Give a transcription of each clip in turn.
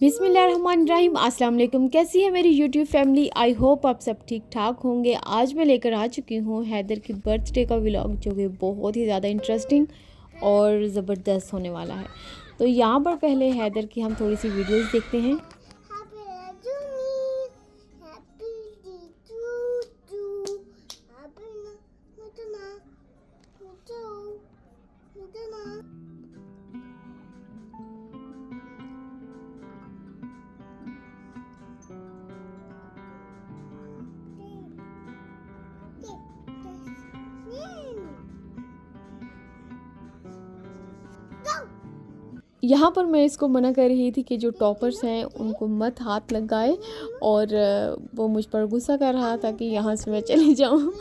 बिस्मिल्लाहिर्रहमानिर्रहीम। अस्सलाम वालेकुम। कैसी है मेरी यूट्यूब फैमिली? आई होप आप सब ठीक ठाक होंगे। आज मैं लेकर आ चुकी हूँ हैदर की बर्थडे का व्लॉग, जो कि बहुत ही ज़्यादा इंटरेस्टिंग और ज़बरदस्त होने वाला है। तो यहाँ पर पहले हैदर की हम थोड़ी सी वीडियोस देखते हैं। यहाँ पर मैं इसको मना कर रही थी कि जो टॉपर्स हैं उनको मत हाथ लगाए, और वो मुझ पर गुस्सा कर रहा था कि यहाँ से मैं चली जाऊँ।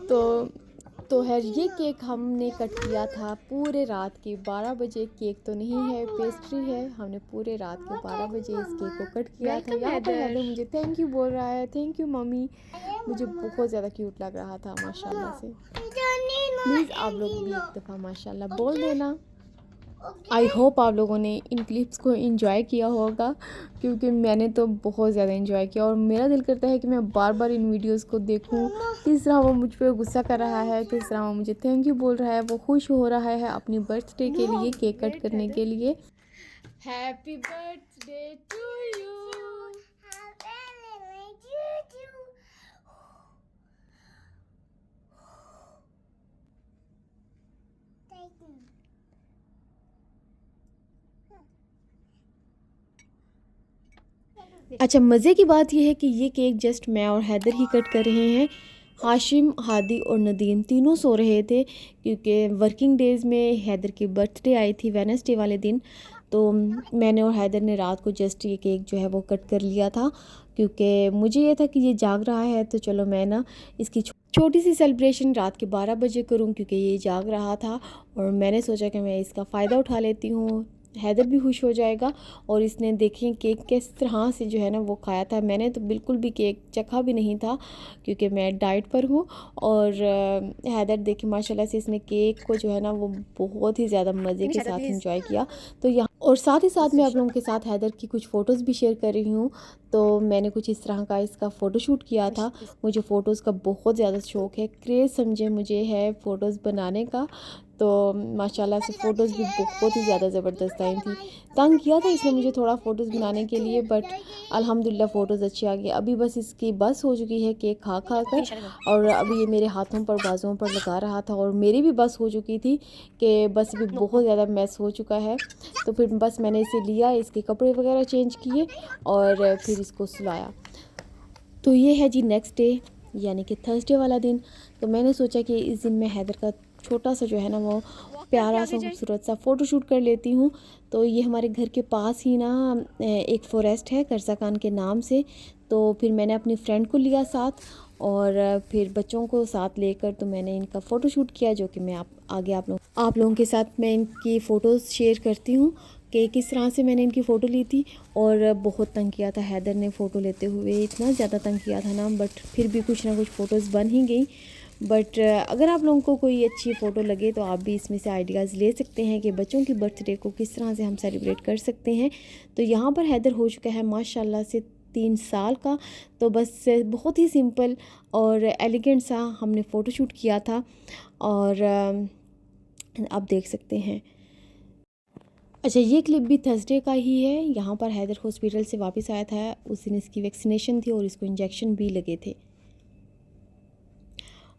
तो है ये केक हमने कट किया था पूरे रात के 12 बजे। केक तो नहीं है, पेस्ट्री है। हमने पूरे रात के 12 बजे इस केक को कट किया था। यहाँ पर हैदर मुझे थैंक यू बोल रहा है। Thank you mummy. मुझे बहुत ज़्यादा क्यूट लग रहा था माशाल्लाह से। प्लीज़ आप लोग भी एक दफ़ा माशाल्लाह बोल देना। आई होप आप लोगों ने इन क्लिप्स को एंजॉय किया होगा, क्योंकि मैंने तो बहुत ज़्यादा एंजॉय किया और मेरा दिल करता है कि मैं बार बार इन वीडियोस को देखूं। किस तरह वो मुझ पर गुस्सा कर रहा है, किस तरह वो मुझे थैंक यू बोल रहा है, वो खुश हो रहा है अपनी बर्थडे के लिए, केक कट करने के लिए। Happy birthday to you. अच्छा, मज़े की बात यह है कि ये केक जस्ट मैं और हैदर ही कट कर रहे हैं। हाशिम, हादी और नदीम तीनों सो रहे थे, क्योंकि वर्किंग डेज़ में हैदर की बर्थडे आई थी वेडनेसडे वाले दिन। तो मैंने और हैदर ने रात को जस्ट ये केक जो है वो कट कर लिया था, क्योंकि मुझे ये था कि ये जाग रहा है तो चलो मैं ना इसकी छोटी सी सेलिब्रेशन रात के 12 बजे करूं, क्योंकि ये जाग रहा था और मैंने सोचा कि मैं इसका फ़ायदा उठा लेती हूँ। हैदर भी खुश हो जाएगा। और इसने देखें केक किस तरह से जो है ना वो खाया था। मैंने तो बिल्कुल भी केक चखा भी नहीं था, क्योंकि मैं डाइट पर हूँ। और हैदर देखें माशाल्लाह से इसने केक को जो है ना वो बहुत ही ज़्यादा मज़े के साथ इंजॉय किया। तो यहाँ और साथ ही साथ मैं आप लोगों के साथ हैदर की कुछ फ़ोटोज़ भी शेयर कर रही हूँ। तो मैंने कुछ इस तरह का इसका फ़ोटोशूट किया था। मुझे फ़ोटोज़ का बहुत ज़्यादा शौक़ है, क्रेज़ समझे मुझे है फ़ोटोज़ बनाने का। तो माशाल्लाह से फ़ोटोज़ भी बहुत ही ज़्यादा ज़बरदस्त आई थी। तंग किया था इसने मुझे थोड़ा फ़ोटोज़ बनाने के लिए, बट अल्हम्दुलिल्लाह फ़ोटोज़ अच्छी आ गई। अभी बस इसकी बस हो चुकी है केक खा खा कर, और अभी ये मेरे हाथों पर बाजुओं पर लगा रहा था, और मेरी भी बस हो चुकी थी कि बस अभी बहुत ज़्यादा मैस हो चुका है। तो फिर बस मैंने इसे लिया, इसके कपड़े वगैरह चेंज किए और फिर इसको सुलाया। तो ये है जी नेक्स्ट डे, यानी कि थर्सडे वाला दिन। तो मैंने सोचा कि इस दिन मैं हैदर का छोटा सा जो है ना वो प्यारा सा खूबसूरत सा फ़ोटोशूट कर लेती हूँ। तो ये हमारे घर के पास ही ना एक फ़ॉरेस्ट है करसा खान के नाम से। तो फिर मैंने अपनी फ्रेंड को लिया साथ, और फिर बच्चों को साथ लेकर तो मैंने इनका फ़ोटोशूट किया, जो कि मैं आगे आप लोगों के साथ मैं इनकी फ़ोटोज़ शेयर करती हूँ कि किस तरह से मैंने इनकी फ़ोटो ली थी। और बहुत तंग किया था हैदर ने फ़ोटो लेते हुए, इतना ज़्यादा तंग किया था ना, बट फिर भी कुछ ना कुछ फ़ोटोज़ बन ही गई। बट अगर आप लोगों को कोई अच्छी फ़ोटो लगे तो आप भी इसमें से आइडियाज़ ले सकते हैं कि बच्चों की बर्थडे को किस तरह से हम सेलिब्रेट कर सकते हैं। तो यहाँ पर हैदर हो चुका है माशाल्लाह से 3 साल का। तो बस बहुत ही सिंपल और एलिगेंट सा हमने फ़ोटोशूट किया था, और आप देख सकते हैं। अच्छा, ये क्लिप भी थर्सडे का ही है। यहाँ पर हैदर हॉस्पिटल से वापस आया था, उस दिन इसकी वैक्सीनेशन थी और इसको इंजेक्शन भी लगे थे।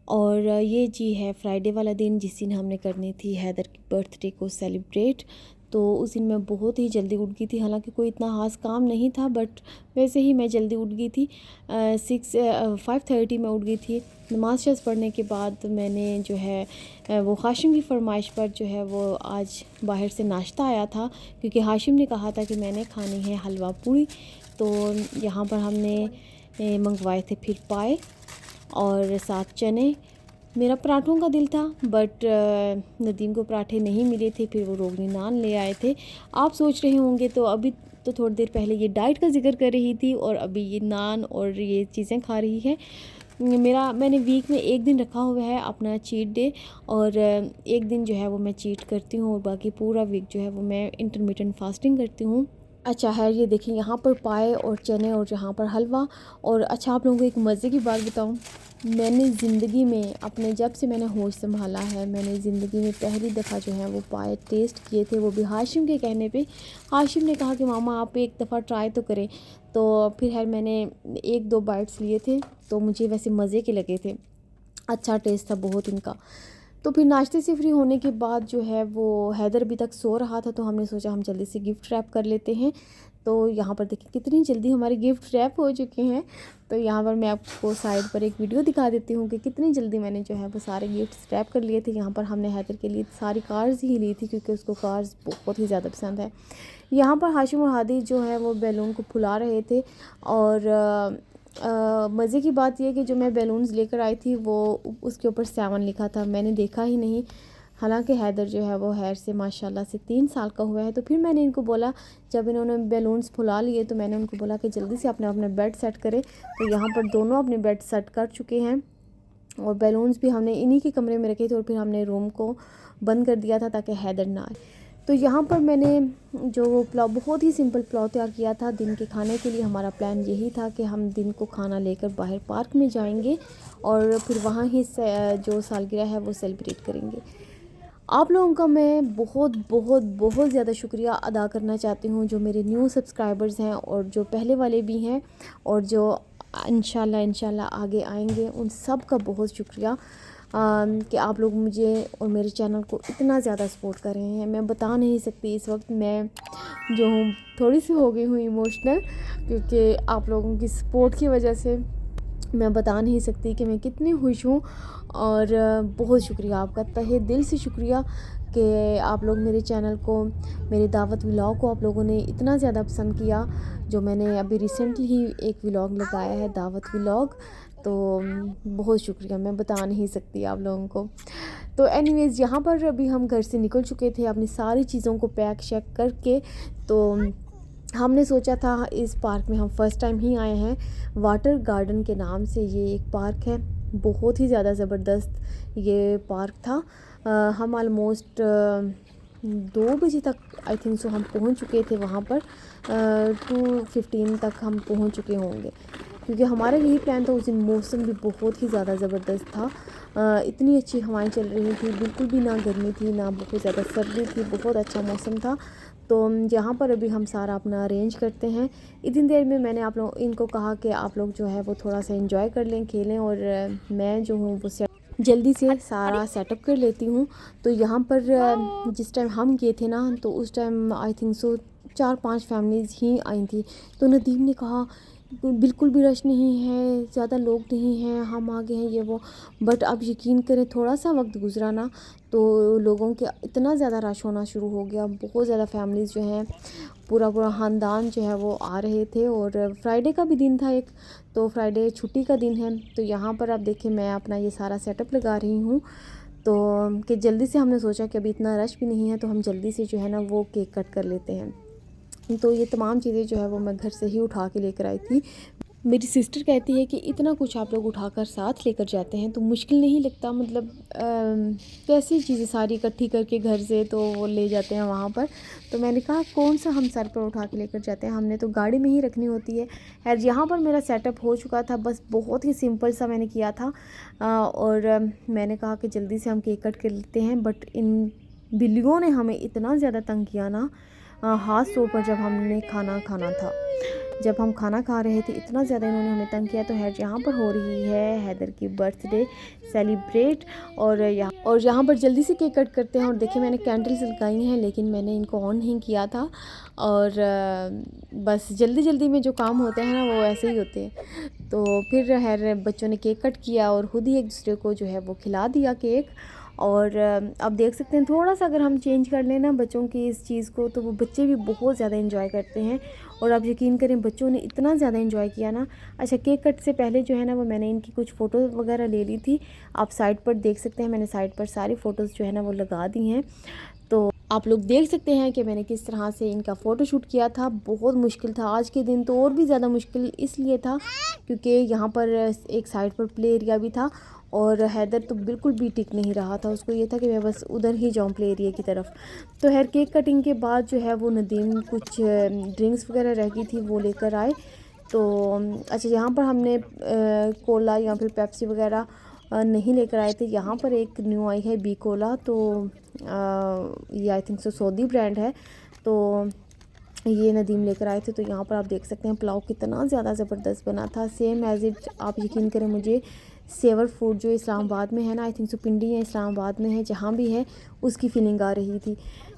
और ये जी है फ्राइडे वाला दिन, जिस दिन हमने करनी थी हैदर की बर्थडे को सेलिब्रेट। तो उस दिन मैं बहुत ही जल्दी उठ गई थी, हालांकि कोई इतना ख़ास काम नहीं था, बट वैसे ही मैं जल्दी उठ गई थी। 5:30 में उठ गई थी। नमाज शज़ पढ़ने के बाद मैंने जो है वो हाशिम की फरमाइश पर जो है वो आज बाहर से नाश्ता आया था, क्योंकि हाशिम ने कहा था कि मैंने खानी है हलवा पूरी। तो यहाँ पर हमने मंगवाए थे फिर पाए और साथ चने। मेरा पराठों का दिल था, बट नदीम को पराठे नहीं मिले थे, फिर वो रोगनी नान ले आए थे। आप सोच रहे होंगे तो अभी तो थोड़ी देर पहले ये डाइट का जिक्र कर रही थी और अभी ये नान और ये चीज़ें खा रही है। मैंने वीक में एक दिन रखा हुआ है अपना चीट डे, और एक दिन जो है वो मैं चीट करती हूँ और बाकी पूरा वीक जो है वो मैं इंटरमिटेंट फास्टिंग करती हूँ। अच्छा है, ये देखिए यहाँ पर पाए और चने और यहाँ पर हलवा। और अच्छा, आप लोगों को एक मज़े की बात बताऊँ, मैंने ज़िंदगी में अपने जब से मैंने होश संभाला है, मैंने ज़िंदगी में पहली दफ़ा जो है वो पाए टेस्ट किए थे, वो भी हाशिम के कहने पे। हाशिम ने कहा कि मामा आप एक दफ़ा ट्राई तो करें, तो फिर है मैंने 1-2 बाइट्स लिए थे, तो मुझे वैसे मज़े के लगे थे, अच्छा टेस्ट था बहुत इनका। तो फिर नाश्ते से फ्री होने के बाद जो है वो हैदर अभी तक सो रहा था, तो हमने सोचा हम जल्दी से गिफ्ट रैप कर लेते हैं। तो यहाँ पर देखिए कितनी जल्दी हमारे गिफ्ट रैप हो चुके हैं। तो यहाँ पर मैं आपको साइड पर एक वीडियो दिखा देती हूँ कि कितनी जल्दी मैंने जो है वो सारे गिफ्ट रैप कर लिए थे। यहाँ पर हमने हैदर के लिए सारी कार्स ही ली थी, क्योंकि उसको कार्स बहुत ही ज़्यादा पसंद है। यहाँ पर हाशिम और हादी जो है वो बैलून को फुला रहे थे। और मज़े की बात यह कि जो मैं बैलून्स लेकर आई थी वो उसके ऊपर 7 लिखा था, मैंने देखा ही नहीं। हालांकि हैदर जो है वो हैर से माशाल्लाह से 3 साल का हुआ है। तो फिर मैंने इनको बोला, जब इन्होंने बैलून्स फुला लिए तो मैंने उनको बोला कि जल्दी से अपने अपने बेड सेट करें। तो यहाँ पर दोनों अपने बेड सेट कर चुके हैं, और बैलून्स भी हमने इन्हीं के कमरे में रखे थे, और फिर हमने रूम को बंद कर दिया था ताकि हैदर ना आए। तो यहाँ पर मैंने जो पुलाव, बहुत ही सिंपल पुलाव तैयार किया था दिन के खाने के लिए। हमारा प्लान यही था कि हम दिन को खाना लेकर बाहर पार्क में जाएंगे और फिर वहाँ ही जो सालगिरह है वो सेलिब्रेट करेंगे। आप लोगों का मैं बहुत बहुत बहुत ज़्यादा शुक्रिया अदा करना चाहती हूँ, जो मेरे न्यू सब्सक्राइबर्स हैं और जो पहले वाले भी हैं और जो इंशाल्लाह आगे आएंगे, उन सब का बहुत शुक्रिया कि आप लोग मुझे और मेरे चैनल को इतना ज़्यादा सपोर्ट कर रहे हैं। मैं बता नहीं सकती, इस वक्त मैं जो हूँ थोड़ी सी हो गई हूँ इमोशनल, क्योंकि आप लोगों की सपोर्ट की वजह से मैं बता नहीं सकती कि मैं कितनी खुश हूँ। और बहुत शुक्रिया आपका, तहे दिल से शुक्रिया कि आप लोग मेरे चैनल को, मेरे दावत व्लॉग को आप लोगों ने इतना ज़्यादा पसंद किया। जो मैंने अभी रिसेंटली ही एक व्लॉग लगाया है, दावत व्लॉग, तो बहुत शुक्रिया, मैं बता नहीं सकती आप लोगों को। तो एनीवेज़, यहाँ पर अभी हम घर से निकल चुके थे अपनी सारी चीज़ों को पैक शैक करके। तो हमने सोचा था इस पार्क में हम फ़र्स्ट टाइम ही आए हैं, वाटर गार्डन के नाम से ये एक पार्क है, बहुत ही ज़्यादा ज़बरदस्त ये पार्क था। हम ऑलमोस्ट 2 बजे तक आई थिंक सो हम पहुंच चुके थे वहाँ पर। 2:15 तक हम पहुंच चुके होंगे, क्योंकि हमारा यही प्लान था। उस दिन मौसम भी बहुत ही ज़्यादा ज़बरदस्त था, इतनी अच्छी हवाएं चल रही थी, बिल्कुल भी ना गर्मी थी ना बहुत ज़्यादा सर्दी थी, बहुत अच्छा मौसम था। तो यहाँ पर अभी हम सारा अपना अरेंज करते हैं। इतनी देर में मैंने आप लोग इनको कहा कि आप लोग जो है वो थोड़ा सा एंजॉय कर लें, खेलें, और मैं जो हूँ वो जल्दी से सारा सेटअप कर लेती हूँ। तो यहाँ पर जिस टाइम हम गए थे ना, तो उस time I think so 4-5 families ही आई थी। तो नदीम ने कहा बिल्कुल भी रश नहीं है, ज़्यादा लोग नहीं हैं, हम आगे हैं, ये वो। बट अब यकीन करें, थोड़ा सा वक्त गुजरा ना तो लोगों के इतना ज़्यादा रश होना शुरू हो गया, बहुत ज़्यादा फैमिलीज़ जो हैं, पूरा पूरा ख़ानदान जो है वो आ रहे थे। और फ्राइडे का भी दिन था एक, तो फ्राइडे छुट्टी का दिन है। तो यहाँ पर आप देखिए मैं अपना ये सारा सेटअप लगा रही हूँ, तो कि जल्दी से हमने सोचा कि अभी इतना रश भी नहीं है, तो हम जल्दी से जो है ना वो केक कट कर लेते हैं। तो ये तमाम चीज़ें जो है वो मैं घर से ही उठा के लेकर आई थी। मेरी सिस्टर कहती है कि इतना कुछ आप लोग उठाकर साथ लेकर जाते हैं तो मुश्किल नहीं लगता, मतलब कैसी चीज़ें सारी इकट्ठी करके घर से तो वो ले जाते हैं वहाँ पर। तो मैंने कहा कौन सा हम सर पर उठा के लेकर जाते हैं, हमने तो गाड़ी में ही रखनी होती है। खैर, यहाँ पर मेरा सेटअप हो चुका था, बस बहुत ही सिंपल सा मैंने किया था। और मैंने कहा कि जल्दी से हम केक कट कर लेते हैं। बट इन बिल्लियों ने हमें इतना ज़्यादा तंग किया ना, हाथ सो पर जब हमने खाना खाना था, जब हम खाना खा रहे थे, इतना ज़्यादा इन्होंने हमें तंग किया। तो है यहाँ पर हो रही है हैदर की बर्थडे सेलिब्रेट, और यहाँ पर जल्दी से केक कट करते हैं। और देखिए मैंने कैंडल्स लगाई हैं, लेकिन मैंने इनको ऑन नहीं किया था। और बस जल्दी जल्दी में जो काम होते हैं ना वो ऐसे ही होते हैं। तो फिर है बच्चों ने केक कट किया और ख़ुद ही एक दूसरे को जो है वो खिला दिया केक। और अब देख सकते हैं, थोड़ा सा अगर हम चेंज कर लें ना बच्चों की इस चीज़ को, तो वो बच्चे भी बहुत ज़्यादा एंजॉय करते हैं। और आप यकीन करें, बच्चों ने इतना ज़्यादा एंजॉय किया ना। अच्छा, केक कट से पहले जो है ना वो मैंने इनकी कुछ फ़ोटो वगैरह ले ली थी। आप साइड पर देख सकते हैं, मैंने साइड पर सारी फ़ोटोज़ जो है ना वो लगा दी हैं। तो आप लोग देख सकते हैं कि मैंने किस तरह से इनका फ़ोटोशूट किया था। बहुत मुश्किल था आज के दिन, तो और भी ज़्यादा मुश्किल इसलिए था क्योंकि यहाँ पर एक साइड पर प्ले एरिया भी था और हैदर तो बिल्कुल भी टिक नहीं रहा था, उसको ये था कि मैं बस उधर ही जाऊँ प्ले एरिया की तरफ। तो खैर केक कटिंग के बाद जो है वो नदीम कुछ ड्रिंक्स वगैरह रह गई थी वो लेकर आए। तो अच्छा, यहाँ पर हमने कोला या फिर पेप्सी वगैरह नहीं लेकर आए थे। यहाँ पर एक न्यू आई है बी कोला, तो ये आई थिंक सऊदी ब्रांड है, तो ये नदीम लेकर आए थे। तो यहाँ पर आप देख सकते हैं पुलाव कितना ज़्यादा ज़बरदस्त बना था, सेम एज़ इट। आप यकीन करें मुझे सेवर फूड जो इस्लामाबाद में है ना, आई थिंक पिंडी या इस्लामाबाद में है, जहाँ भी है उसकी फीलिंग आ रही थी।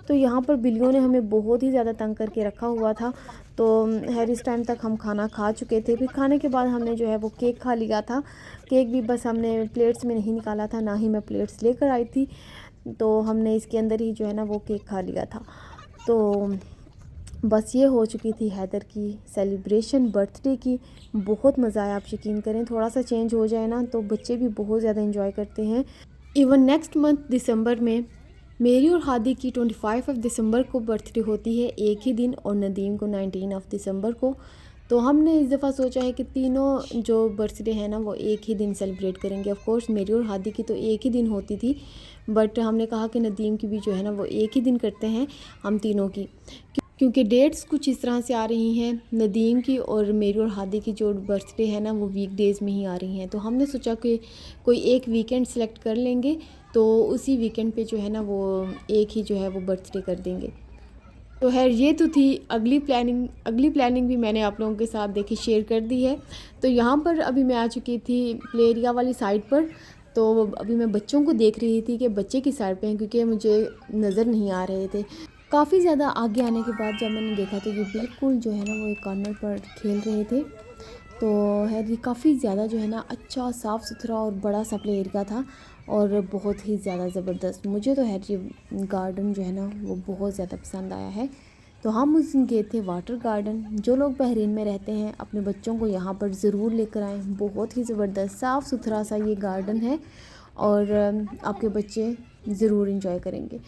तो यहाँ पर बिल्लियों ने हमें बहुत ही ज़्यादा तंग करके रखा हुआ था। तो हर इस टाइम तक हम खाना खा चुके थे। फिर खाने के बाद हमने जो है वो केक खा लिया था। केक भी बस हमने प्लेट्स में नहीं निकाला था, ना ही मैं प्लेट्स लेकर आई थी, तो हमने इसके अंदर ही जो है ना वो केक खा लिया था। तो बस ये हो चुकी थी हैदर की सेलिब्रेशन बर्थडे की। बहुत मज़ा आया, आप यकीन करें। थोड़ा सा चेंज हो जाए ना तो बच्चे भी बहुत ज़्यादा एंजॉय करते हैं। इवन नेक्स्ट मंथ दिसंबर में मेरी और हादी की 25 दिसंबर को बर्थडे होती है, एक ही दिन, और नदीम को 19 दिसंबर को। तो हमने इस दफ़ा सोचा है कि तीनों जो बर्थडे है ना वो एक ही दिन सेलिब्रेट करेंगे। ऑफ कोर्स मेरी और हादी की तो एक ही दिन होती थी, बट हमने कहा कि नदीम की भी जो है ना वो एक ही दिन करते हैं हम तीनों की, क्योंकि डेट्स कुछ इस तरह से आ रही हैं। नदीम की और मेरी और हादी की जो बर्थडे है ना वो वीक डेज़ में ही आ रही हैं। तो हमने सोचा कि कोई एक वीकेंड सेलेक्ट कर लेंगे, तो उसी वीकेंड पे जो है ना वो एक ही जो है वो बर्थडे कर देंगे। तो खैर ये तो थी अगली प्लानिंग भी मैंने आप लोगों के साथ देखी शेयर कर दी है। तो यहाँ पर अभी मैं आ चुकी थी प्ले एरिया वाली साइड पर। तो अभी मैं बच्चों को देख रही थी कि बच्चे किस साइड पे हैं, क्योंकि मुझे नज़र नहीं आ रहे थे। काफ़ी ज़्यादा आगे आने के बाद जब मैंने देखा तो ये बिल्कुल जो है ना वो एक कॉर्नर पर खेल रहे थे। तो है ये काफ़ी ज़्यादा जो है ना अच्छा साफ़ सुथरा और बड़ा सा प्ले एरिया था, और बहुत ही ज़्यादा ज़बरदस्त। मुझे तो है ये गार्डन जो है ना वो बहुत ज़्यादा पसंद आया है। तो हम उस दिन गए थे वाटर गार्डन। जो लोग बहरीन में रहते हैं अपने बच्चों को यहाँ पर ज़रूर लेकर आएँ। बहुत ही ज़बरदस्त साफ़ सुथरा सा ये गार्डन है, और आपके बच्चे ज़रूर इंजॉय करेंगे।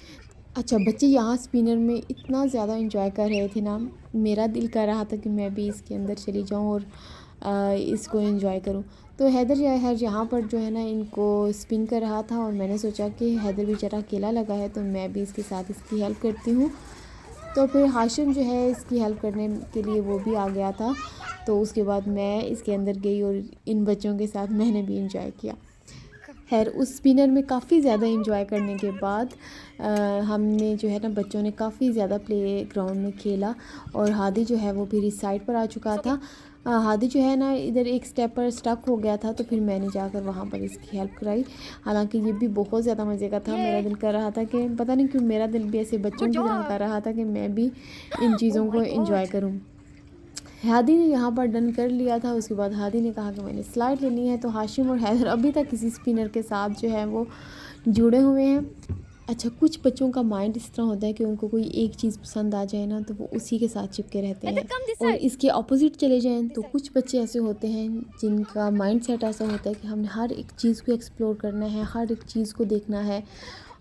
अच्छा, बच्चे यहाँ स्पिनर में इतना ज़्यादा इंजॉय कर रहे थे ना, मेरा दिल कर रहा था कि मैं भी इसके अंदर चली जाऊँ और इसको एंजॉय करूँ। तो हैदर यहाँ पर जो है ना इनको स्पिन कर रहा था, और मैंने सोचा कि हैदर बेचारा अकेला लगा है तो मैं भी इसके साथ इसकी हेल्प करती हूँ। तो फिर हाशिम जो है इसकी हेल्प करने के लिए वो भी आ गया था। तो उसके बाद मैं इसके अंदर गई और इन बच्चों के साथ मैंने भी इंजॉय किया। खैर उस स्पिनर में काफ़ी ज़्यादा इंजॉय करने के बाद हमने जो है ना बच्चों ने काफ़ी ज़्यादा प्ले ग्राउंड में खेला, और हादी जो है वो फिर इस साइड पर आ चुका था। हादी जो है ना इधर एक स्टेप पर स्टक हो गया था, तो फिर मैंने जाकर वहाँ पर इसकी हेल्प कराई। हालांकि ये भी बहुत ज़्यादा मज़े का था। मेरा दिल कर रहा था कि पता नहीं क्यों मेरा दिल भी ऐसे बच्चों की तरह कर रहा था कि मैं भी इन चीज़ों को इंजॉय करूँ। हादी ने यहाँ पर डन कर लिया था। उसके बाद हादी ने कहा कि मैंने स्लाइड लेनी है। तो हाशिम और हैदर अभी तक किसी स्पिनर के साथ जो है वो जुड़े हुए हैं। अच्छा, कुछ बच्चों का माइंड इस तरह होता है कि उनको कोई एक चीज़ पसंद आ जाए ना तो वो उसी के साथ चिपके रहते हैं, और इसके ऑपोजिट चले जाएं तो कुछ बच्चे ऐसे होते हैं जिनका माइंड सेट ऐसा होता है कि हमने हर एक चीज़ को एक्सप्लोर करना है, हर एक चीज़ को देखना है।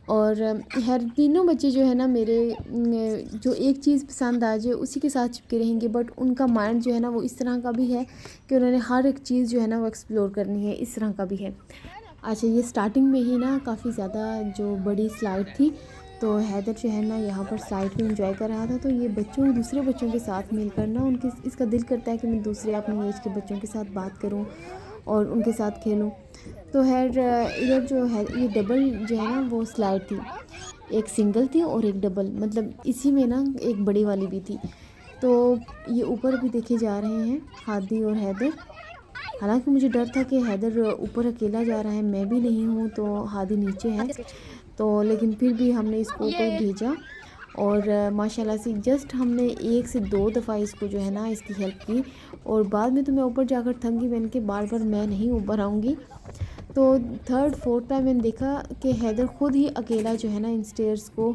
और हर तीनों बच्चे जो है ना मेरे जो एक चीज़ पसंद आ जाए उसी के साथ चिपके रहेंगे, बट उनका माइंड जो है ना वो इस तरह का भी है कि उन्होंने हर एक चीज़ जो है ना वो एक्सप्लोर करनी है, इस तरह का भी है। अच्छा, ये स्टार्टिंग में ही ना काफ़ी ज़्यादा जो बड़ी स्लाइड थी, तो हैदर जो है ना यहाँ पर स्लाइड पे एंजॉय कर रहा था। तो ये दूसरे बच्चों के साथ मिलकर ना उनके इसका दिल करता है कि मैं दूसरे अपनी एज के बच्चों के साथ बात करूँ और उनके साथ खेलूँ। तो खैर इधर जो है ये डबल जो है ना वो स्लाइड थी, एक सिंगल थी और एक डबल, मतलब इसी में ना एक बड़ी वाली भी थी। तो ये ऊपर भी देखे जा रहे हैं हादी और हैदर। हालांकि मुझे डर था कि हैदर ऊपर अकेला जा रहा है, मैं भी नहीं हूँ, तो हादी नीचे है। तो लेकिन फिर भी हमने इसको ऊपर भेजा, और माशाल्लाह से जस्ट हमने 1 से 2 दफ़ा इसको जो है ना इसकी हेल्प की, और बाद में तो मैं ऊपर जाकर थक गई। मैंने कि बार बार मैं नहीं ऊपर आऊँगी। तो 3rd 4th टाइम मैंने देखा कि हैदर ख़ुद ही अकेला जो है ना इन स्टेयर्स को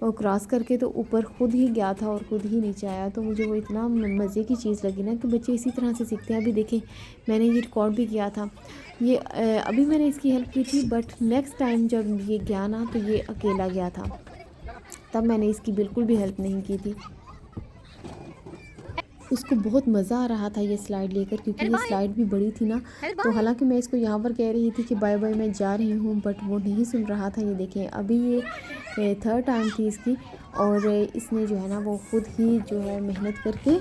क्रॉस करके तो ऊपर ख़ुद ही गया था और ख़ुद ही नीचे आया। तो मुझे वो इतना मज़े की चीज़ लगी ना कि बच्चे इसी तरह से सीखते हैं। अभी देखें मैंने ये रिकॉर्ड भी किया था, ये अभी मैंने इसकी हेल्प की थी, बट नेक्स्ट टाइम जब ये गया ना तो ये अकेला गया था, तब मैंने इसकी बिल्कुल भी हेल्प नहीं की थी। उसको बहुत मज़ा आ रहा था ये स्लाइड लेकर, क्योंकि ये स्लाइड भी बड़ी थी ना। तो हालांकि मैं इसको यहाँ पर कह रही थी कि बाय बाय मैं जा रही हूँ, बट वो नहीं सुन रहा था। ये देखें, अभी ये थर्ड टाइम थी इसकी, और इसने जो है ना वो खुद ही जो है मेहनत करके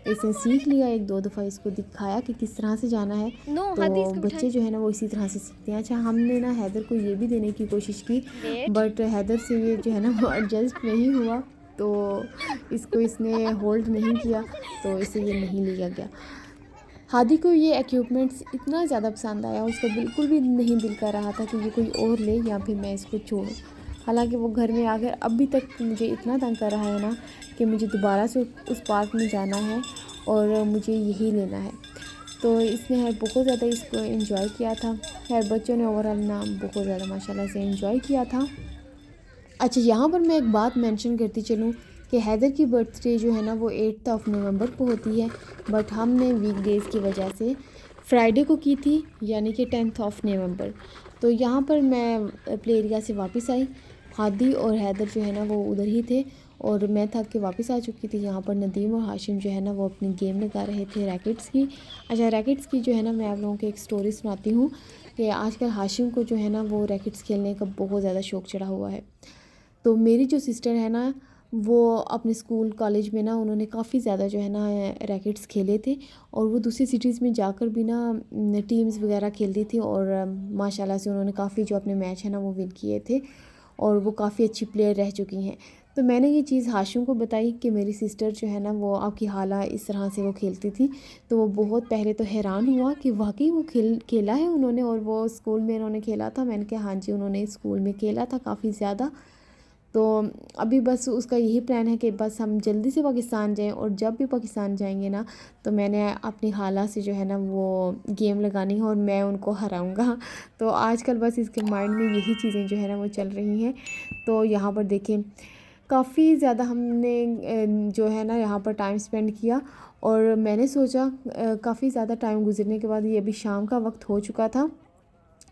इसने सीख लिया। एक दो दफ़ा इसको दिखाया कि किस तरह से जाना है। तो बच्चे जो है ना वो इसी तरह से सीखते हैं। अच्छा, हमने ना हैदर को ये भी देने की कोशिश की, बट हैदर से ये जो है ना वो एडजस्ट नहीं हुआ, तो इसको इसने होल्ड नहीं किया, तो इसे ये नहीं लिया गया। हादी को ये इक्विपमेंट्स इतना ज़्यादा पसंद आया, उसका बिल्कुल भी नहीं दिल कर रहा था कि ये कोई और ले या फिर मैं इसको छोड़ूं। हालांकि वो घर में आकर अभी तक मुझे इतना तंग कर रहा है ना कि मुझे दोबारा से उस पार्क में जाना है और मुझे यही लेना है। तो इसने है बहुत ज़्यादा इसको एंजॉय किया था। खैर, बच्चों ने ओवरऑल ना बहुत ज़्यादा माशाल्लाह से एंजॉय किया था। अच्छा, यहाँ पर मैं एक बात मेंशन करती चलूँ कि हैदर की बर्थडे जो है ना वो 8 नवंबर को होती है, बट हमने वीकडेज़ की वजह से फ्राइडे को की थी, यानी कि 10 नवंबर। तो यहाँ पर मैं प्ले एरिया से वापस आई। हादी और हैदर जो है ना वो उधर ही थे, और मैं थक के वापस आ चुकी थी। यहाँ पर नदीम और हाशिम जो है ना वो अपनी गेम लगा रहे थे रैकेट्स की। अच्छा, रैकेट्स की जो है ना मैं आप लोगों को एक स्टोरी सुनाती हूँ कि आजकल हाशिम को जो है ना वो रैकेट्स खेलने का बहुत ज़्यादा शौक़ चढ़ा हुआ है। तो मेरी जो सिस्टर है ना वो अपने स्कूल कॉलेज में ना उन्होंने काफ़ी ज़्यादा जो है ना रैकेट्स खेले थे, और वो दूसरी सिटीज़ में जाकर भी ना टीम्स वगैरह खेलती थी, और माशाल्लाह से उन्होंने काफ़ी जो अपने मैच है ना वो विन किए थे, और वो काफ़ी अच्छी प्लेयर रह चुकी हैं। तो मैंने ये चीज़ हाशिम को बताई कि मेरी सिस्टर जो है ना वो आपकी हाला इस तरह से वो खेलती थी। तो वो बहुत पहले तो हैरान हुआ कि वाकई वो खेला है उन्होंने, और वो स्कूल में उन्होंने खेला था। मैंने कहा हाँ जी, उन्होंने स्कूल में खेला था काफ़ी ज़्यादा। तो अभी बस उसका यही प्लान है कि बस हम जल्दी से पाकिस्तान जाएं, और जब भी पाकिस्तान जाएंगे ना तो मैंने अपनी खाला से जो है ना वो गेम लगानी है और मैं उनको हराऊंगा। तो आजकल बस इसके माइंड में यही चीज़ें जो है ना वो चल रही हैं। तो यहाँ पर देखें, काफ़ी ज़्यादा हमने जो है ना यहाँ पर टाइम स्पेंड किया, और मैंने सोचा काफ़ी ज़्यादा टाइम गुजरने के बाद, ये अभी शाम का वक्त हो चुका था,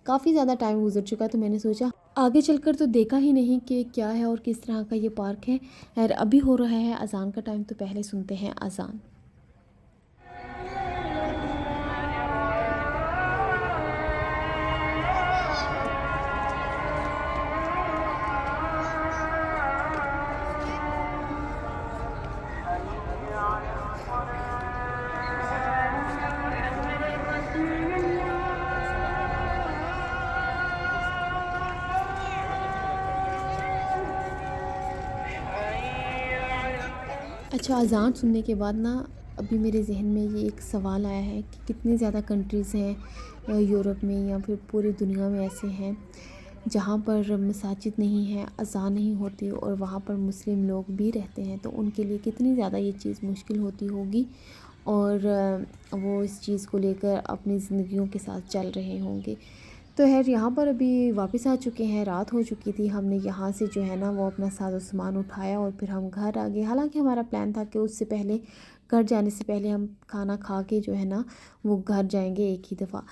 काफ़ी ज़्यादा टाइम गुजर चुका, तो मैंने सोचा आगे चलकर तो देखा ही नहीं कि क्या है और किस तरह का ये पार्क है। और अभी हो रहा है अज़ान का टाइम, तो पहले सुनते हैं अज़ान। अच्छा, अज़ान सुनने के बाद ना अभी मेरे जहन में ये एक सवाल आया है कि कितनी ज़्यादा कंट्रीज़ हैं यूरोप में या फिर पूरी दुनिया में ऐसे हैं जहाँ पर मसाजिद नहीं है, अज़ान नहीं होती, और वहाँ पर मुस्लिम लोग भी रहते हैं। तो उनके लिए कितनी ज़्यादा ये चीज़ मुश्किल होती होगी, और वो इस चीज़ को लेकर अपनी ज़िंदगियों के साथ चल रहे होंगे। तो खैर, यहाँ पर अभी वापस आ चुके हैं, रात हो चुकी थी। हमने यहाँ से जो है ना वो अपना सारा सामान उठाया और फिर हम घर आ गए। हालांकि हमारा प्लान था कि उससे पहले, घर जाने से पहले हम खाना खा के जो है ना वो घर जाएंगे एक ही दफ़ा,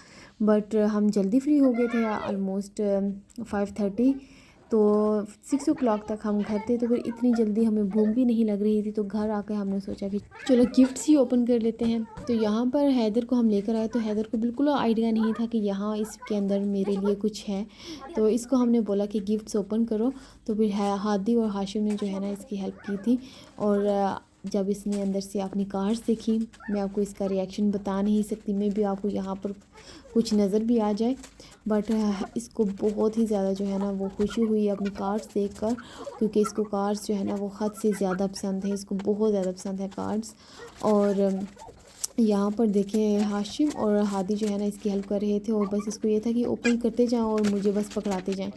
बट हम जल्दी फ्री हो गए थे, ऑलमोस्ट 5:30। तो 6 o'clock तक हम घर थे, तो फिर इतनी जल्दी हमें भूख भी नहीं लग रही थी। तो घर आकर हमने सोचा कि चलो गिफ्ट्स ही ओपन कर लेते हैं। तो यहाँ पर हैदर को हम लेकर आए, तो हैदर को बिल्कुल आइडिया नहीं था कि यहाँ इसके अंदर मेरे लिए कुछ है। तो इसको हमने बोला कि गिफ्ट्स ओपन करो, तो फिर हादी और हाशिम ने जो है ना इसकी हेल्प की थी। और जब इसने अंदर से अपनी कार्ड्स देखी, मैं आपको इसका रिएक्शन बता नहीं सकती, मैं भी आपको यहाँ पर कुछ नज़र भी आ जाए, बट इसको बहुत ही ज़्यादा जो है ना वो खुशी हुई अपनी कार्ड्स देखकर, क्योंकि इसको कार्ड्स जो है ना वो हद से ज़्यादा पसंद है, इसको बहुत ज़्यादा पसंद है कार्ड्स। और यहाँ पर देखें, हाशिम और हादी जो है ना इसकी हेल्प कर रहे थे, और बस इसको ये था कि ओपन करते जाओ और मुझे बस पकड़ाते जाएं।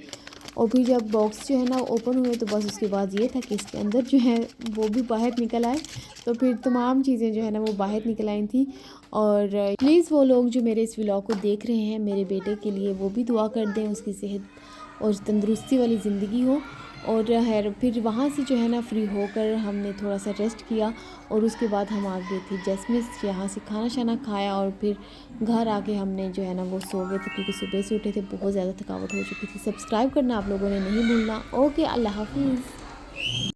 और फिर जब बॉक्स जो है ना ओपन हुए, तो बस उसके बाद ये था कि इसके अंदर जो है वो भी बाहर निकल आए। तो फिर तमाम चीज़ें जो है ना वो बाहर निकल आई थी। और प्लीज़ वो लोग जो मेरे इस व्लॉग को देख रहे हैं, मेरे बेटे के लिए वो भी दुआ कर दें, उसकी सेहत और तंदुरुस्ती वाली ज़िंदगी हो। और फिर वहाँ से जो है ना फ्री होकर हमने थोड़ा सा रेस्ट किया, और उसके बाद हम आ गए थे जैसमिस। यहाँ से खाना शाना खाया, और फिर घर आके हमने जो है ना वो सो गए थे, क्योंकि सुबह से उठे थे, बहुत ज़्यादा थकावट हो चुकी थी। सब्सक्राइब करना आप लोगों ने नहीं भूलना। ओके, अल्लाह हाफिज़।